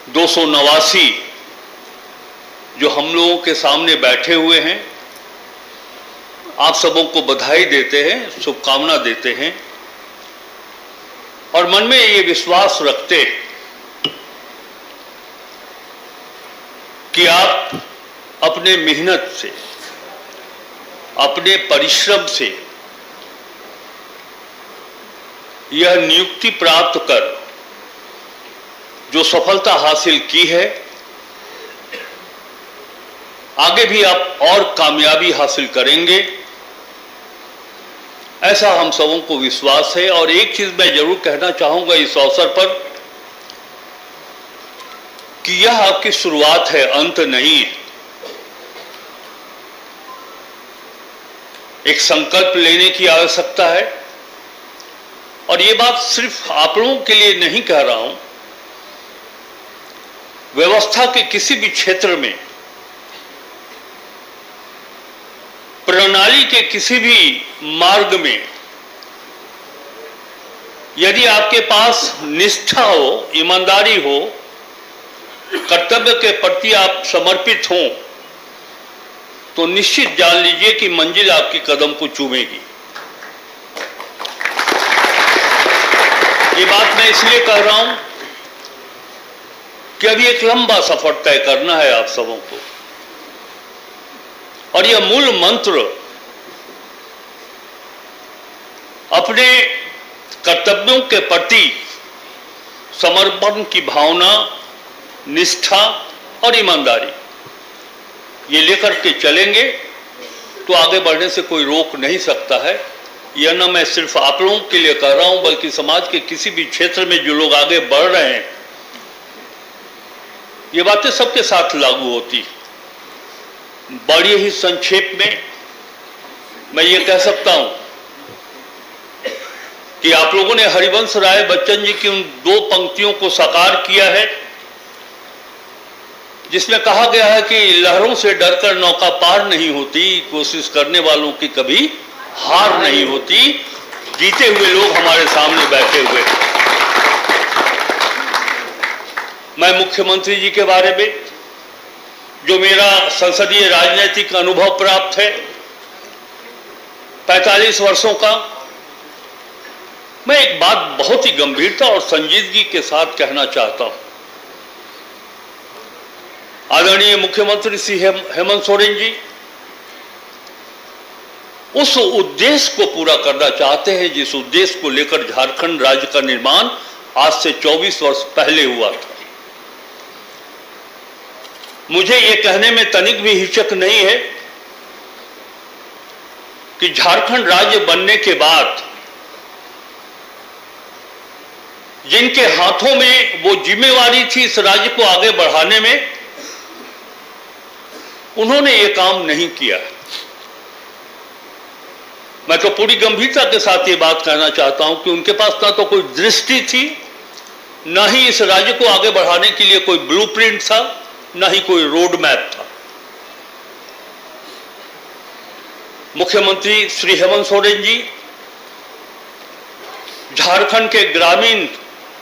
289 जो हम लोगों के सामने बैठे हुए हैं, आप सबों को बधाई देते हैं, शुभकामना देते हैं और मन में ये विश्वास रखते हैं कि आप अपने मेहनत से, अपने परिश्रम से यह नियुक्ति प्राप्त कर जो सफलता हासिल की है, आगे भी आप और कामयाबी हासिल करेंगे, ऐसा हम सबों को विश्वास है। और एक चीज मैं जरूर कहना चाहूंगा इस अवसर पर कि यह आपकी शुरुआत है, अंत नहीं है। एक संकल्प लेने की आवश्यकता है और ये बात सिर्फ आप लोगों के लिए नहीं कह रहा हूं, व्यवस्था के किसी भी क्षेत्र में, प्रणाली के किसी भी मार्ग में यदि आपके पास निष्ठा हो, ईमानदारी हो, कर्तव्य के प्रति आप समर्पित हों, तो निश्चित जान लीजिए कि मंजिल आपकी कदम को चूमेगी। ये बात मैं इसलिए कह रहा हूं कि अभी एक लंबा सफर तय करना है आप सबों को, और यह मूल मंत्र अपने कर्तव्यों के प्रति समर्पण की भावना, निष्ठा और ईमानदारी, ये लेकर के चलेंगे तो आगे बढ़ने से कोई रोक नहीं सकता है। यह न मैं सिर्फ आप लोगों के लिए कह रहा हूं, बल्कि समाज के किसी भी क्षेत्र में जो लोग आगे बढ़ रहे हैं, ये बातें सबके साथ लागू होती। बड़ी ही संक्षेप में मैं ये कह सकता हूं कि आप लोगों ने हरिवंश राय बच्चन जी की उन 2 पंक्तियों को साकार किया है जिसमें कहा गया है कि लहरों से डरकर नौका पार नहीं होती, कोशिश करने वालों की कभी हार नहीं होती। जीते हुए लोग हमारे सामने बैठे हुए। मैं मुख्यमंत्री जी के बारे में, जो मेरा संसदीय राजनीतिक अनुभव प्राप्त है 45 वर्षों का, मैं एक बात बहुत ही गंभीरता और संजीदगी के साथ कहना चाहता हूं। आदरणीय मुख्यमंत्री श्री हेमंत सोरेन जी उस उद्देश्य को पूरा करना चाहते हैं जिस उद्देश्य को लेकर झारखंड राज्य का निर्माण आज से 24 वर्ष पहले हुआ था। मुझे यह कहने में तनिक भी हिचक नहीं है कि झारखंड राज्य बनने के बाद जिनके हाथों में वो जिम्मेवारी थी इस राज्य को आगे बढ़ाने में, उन्होंने ये काम नहीं किया। मैं तो पूरी गंभीरता के साथ ये बात कहना चाहता हूं कि उनके पास ना तो कोई दृष्टि थी, ना ही इस राज्य को आगे बढ़ाने के लिए कोई ब्लूप्रिंट था, ना ही कोई रोड मैप था। मुख्यमंत्री श्री हेमंत सोरेन जी झारखंड के ग्रामीण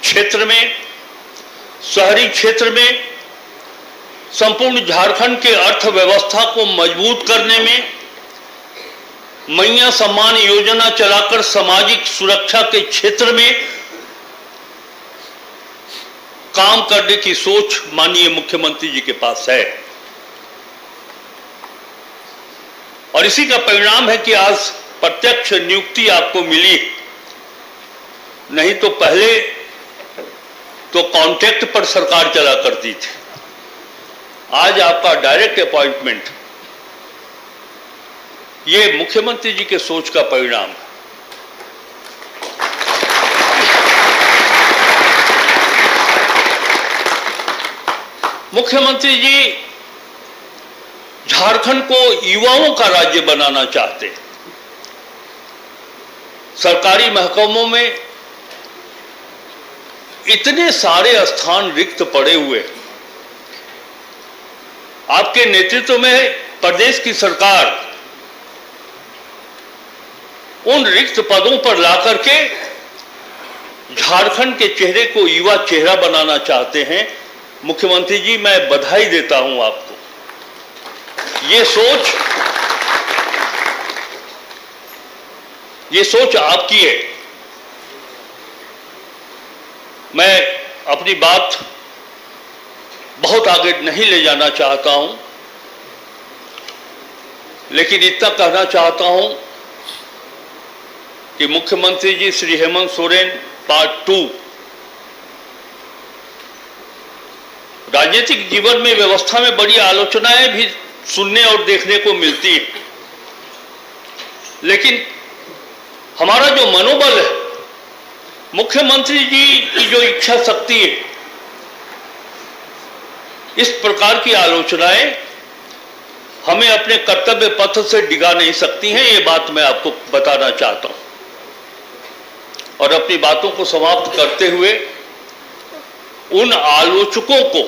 क्षेत्र में, शहरी क्षेत्र में, संपूर्ण झारखंड के अर्थव्यवस्था को मजबूत करने में मैया सम्मान योजना चलाकर सामाजिक सुरक्षा के क्षेत्र में काम करने की सोच माननीय मुख्यमंत्री जी के पास है। और इसी का परिणाम है कि आज प्रत्यक्ष नियुक्ति आपको मिली, नहीं तो पहले तो कॉन्ट्रैक्ट पर सरकार चला करती थी। आज आपका डायरेक्ट अपॉइंटमेंट, ये मुख्यमंत्री जी के सोच का परिणाम है। मुख्यमंत्री जी झारखंड को युवाओं का राज्य बनाना चाहते हैं। सरकारी महकमों में इतने सारे स्थान रिक्त पड़े हुए, आपके नेतृत्व में प्रदेश की सरकार उन रिक्त पदों पर लाकर के झारखंड के चेहरे को युवा चेहरा बनाना चाहते हैं। मुख्यमंत्री जी, मैं बधाई देता हूं आपको। ये सोच आपकी है। मैं अपनी बात बहुत आगे नहीं ले जाना चाहता हूं, लेकिन इतना कहना चाहता हूं कि मुख्यमंत्री जी श्री हेमंत सोरेन पार्ट 2 राजनीतिक जीवन में, व्यवस्था में बड़ी आलोचनाएं भी सुनने और देखने को मिलती है, लेकिन हमारा जो मनोबल है, मुख्यमंत्री जी की जो इच्छा शक्ति है, इस प्रकार की आलोचनाएं हमें अपने कर्तव्य पथ से डिगा नहीं सकती हैं। ये बात मैं आपको बताना चाहता हूं। और अपनी बातों को समाप्त करते हुए उन आलोचकों को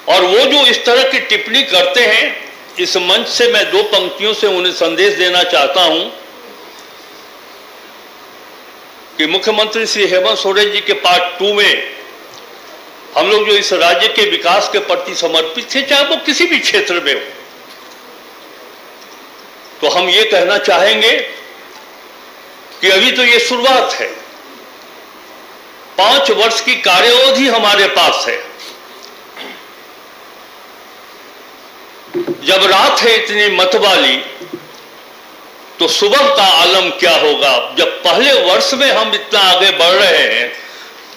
और वो जो इस तरह की टिप्पणी करते हैं, इस मंच से मैं 2 पंक्तियों से उन्हें संदेश देना चाहता हूं कि मुख्यमंत्री श्री हेमंत सोरेन जी के पार्ट 2 में हम लोग जो इस राज्य के विकास के प्रति समर्पित थे, चाहे वो किसी भी क्षेत्र में हो, तो हम ये कहना चाहेंगे कि अभी तो ये शुरुआत है। 5 वर्ष की कार्यावधि हमारे पास है। जब रात है इतनी मतवाली, तो सुबह का आलम क्या होगा। जब पहले वर्ष में हम इतना आगे बढ़ रहे हैं,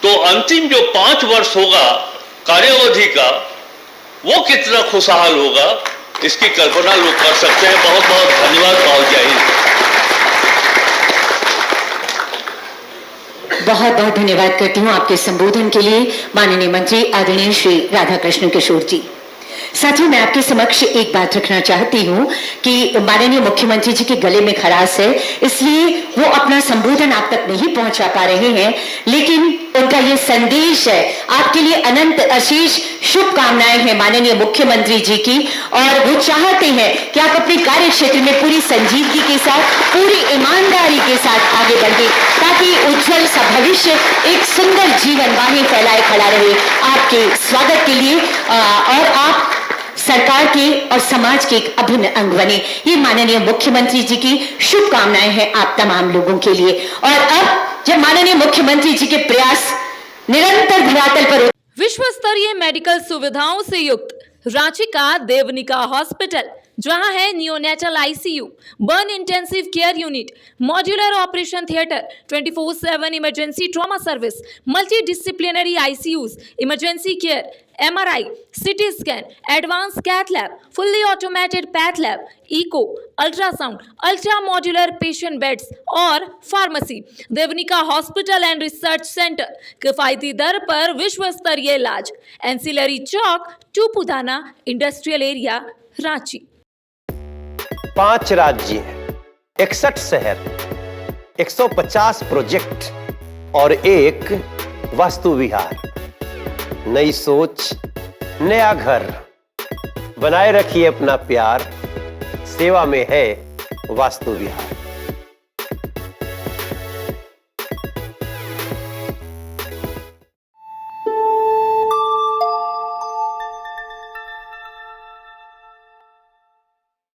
तो अंतिम जो 5 वर्ष होगा कार्यावधि का, वो कितना खुशहाल होगा, इसकी कल्पना लोग कर सकते हैं। बहुत बहुत धन्यवाद। बहुत जय हिंद। बहुत बहुत धन्यवाद करती हूँ आपके संबोधन के लिए माननीय मंत्री आदरणीय श्री राधाकृष्ण किशोर जी। साथियों, मैं आपके समक्ष एक बात रखना चाहती हूँ कि माननीय मुख्यमंत्री जी के गले में खराश है, इसलिए वो अपना संबोधन आप तक नहीं पहुंचा पा रहे हैं, लेकिन उनका ये संदेश है आपके लिए। अनंत अशेष शुभकामनाएं हैं माननीय मुख्यमंत्री जी की, और वो चाहते हैं कि आप अपने कार्य क्षेत्र में पूरी संजीदगी के साथ, पूरी ईमानदारी के साथ आगे बढ़े, ताकि उज्जवल सा भविष्य, एक सुंदर जीवन बाहें फैलाए खड़ा रहे आपके स्वागत के लिए, और आप सरकार के और समाज के एक अभिन्न अंग बने। ये माननीय मुख्यमंत्री जी की शुभकामनाएं हैं आप तमाम लोगों के लिए। और अब जब माननीय मुख्यमंत्री जी के प्रयास निरंतर धरातल पर, विश्व स्तरीय मेडिकल सुविधाओं से युक्त रांची का देवनिका हॉस्पिटल, जहां है neonatal ICU, burn intensive care unit, modular operation theatre, 24/7 emergency trauma service, multi disciplinary ICUs, emergency care, MRI, CT scan, advance cath lab, fully automated path lab, echo, ultrasound, ultra modular patient beds और pharmacy. Devnika hospital and research centre, किफायती दर पर विश्व स्तरीय इलाज, ancillary Chowk, Tupudana industrial area, Ranchi. 5 राज्य, 61 शहर, 150 project और एक वास्तु विहार। नई सोच, नया घर। बनाए रखिए अपना प्यार, सेवा में है वास्तु विहार।